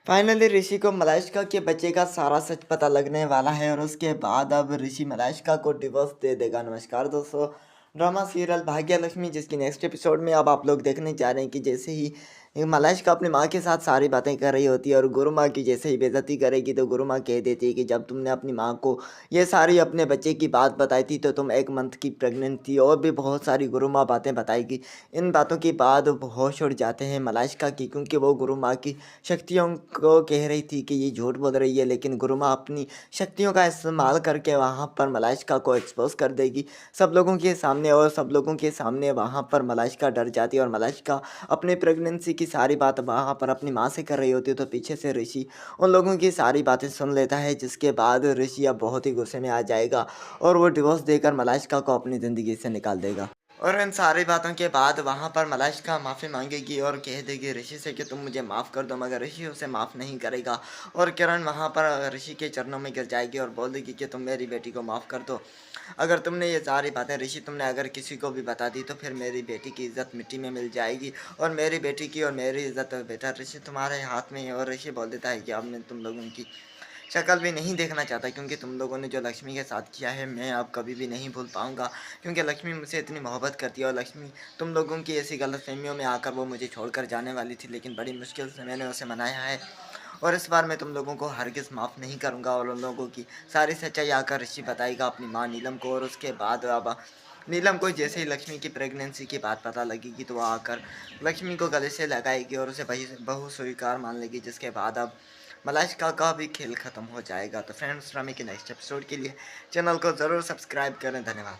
Finally ऋषि को मलाइका के बच्चे का सारा सच पता लगने वाला है और उसके बाद अब ऋषि मलाइका को डिवोर्स दे देगा। नमस्कार दोस्तों, ड्रामा सीरियल भाग्य लक्ष्मी जिसकी नेक्स्ट एपिसोड में अब आप लोग देखने जा रहे हैं कि जैसे ही मलाइका अपनी माँ के साथ सारी बातें कर रही होती है और गुरु माँ की जैसे ही बेइज्जती करेगी तो गुरु माँ कह देती है कि जब तुमने अपनी माँ को ये सारी अपने बच्चे की बात बताई थी तो तुम 1 मंथ की प्रेग्नेंट थी और भी बहुत सारी गुरु माँ बातें बताएगी। इन बातों के बाद वो होश उड़ जाते हैं मलाइका की, क्योंकि वो गुरु माँ की शक्तियों को कह रही थी कि ये झूठ बोल रही है, लेकिन गुरु माँ अपनी शक्तियों का इस्तेमाल करके वहाँ पर मलाइका को एक्सपोज कर देगी सब लोगों के सामने। और सब लोगों के सामने वहाँ पर मलाइका डर जाती है और मलाइका अपनी प्रेगनेंसी की सारी बात वहाँ पर अपनी माँ से कर रही होती है। तो पीछे से ऋषि उन लोगों की सारी बातें सुन लेता है, जिसके बाद ऋषि अब बहुत ही गुस्से में आ जाएगा और वो डिवोर्स देकर मलाइका को अपनी ज़िंदगी से निकाल देगा। और इन सारी बातों के बाद वहाँ पर मलाइका माफ़ी मांगेगी और कह देगी ऋषि से कि तुम मुझे माफ़ कर दो, मगर ऋषि उसे माफ़ नहीं करेगा। और किरण वहाँ पर ऋषि के चरणों में गिर जाएगी और बोल देगी कि तुम मेरी बेटी को माफ़ कर दो। अगर तुमने ये सारी बातें ऋषि तुमने अगर किसी को भी बता दी तो फिर मेरी बेटी की इज़्ज़त मिट्टी में मिल जाएगी और मेरी बेटी की और मेरी इज़्ज़त बेटा ऋषि तुम्हारे हाथ में है। और ऋषि बोल देता है कि अब मैं तुम लोगों की शक्ल भी नहीं देखना चाहता, क्योंकि तुम लोगों ने जो लक्ष्मी के साथ किया है मैं अब कभी भी नहीं भूल पाऊँगा, क्योंकि लक्ष्मी मुझसे इतनी मोहब्बत करती है और लक्ष्मी तुम लोगों की ऐसी गलतफ़हमियों में आकर वो मुझे छोड़कर जाने वाली थी, लेकिन बड़ी मुश्किल से मैंने उसे मनाया है। और इस बार मैं तुम लोगों को हरगिज़ माफ़ नहीं करूँगा। और उन लोगों की सारी सच्चाई आकर ऋषि बताएगा अपनी माँ नीलम को। और उसके बाद अब नीलम को जैसे ही लक्ष्मी की प्रेगनेंसी की बात पता लगेगी तो वो आकर लक्ष्मी को गले से लगाएगी और उसे बहू स्वीकार मान लेगी, जिसके बाद अब मलाइका का भी खेल ख़त्म हो जाएगा। तो फ्रेंड्स, ड्रामे के नेक्स्ट एपिसोड के लिए चैनल को ज़रूर सब्सक्राइब करें। धन्यवाद।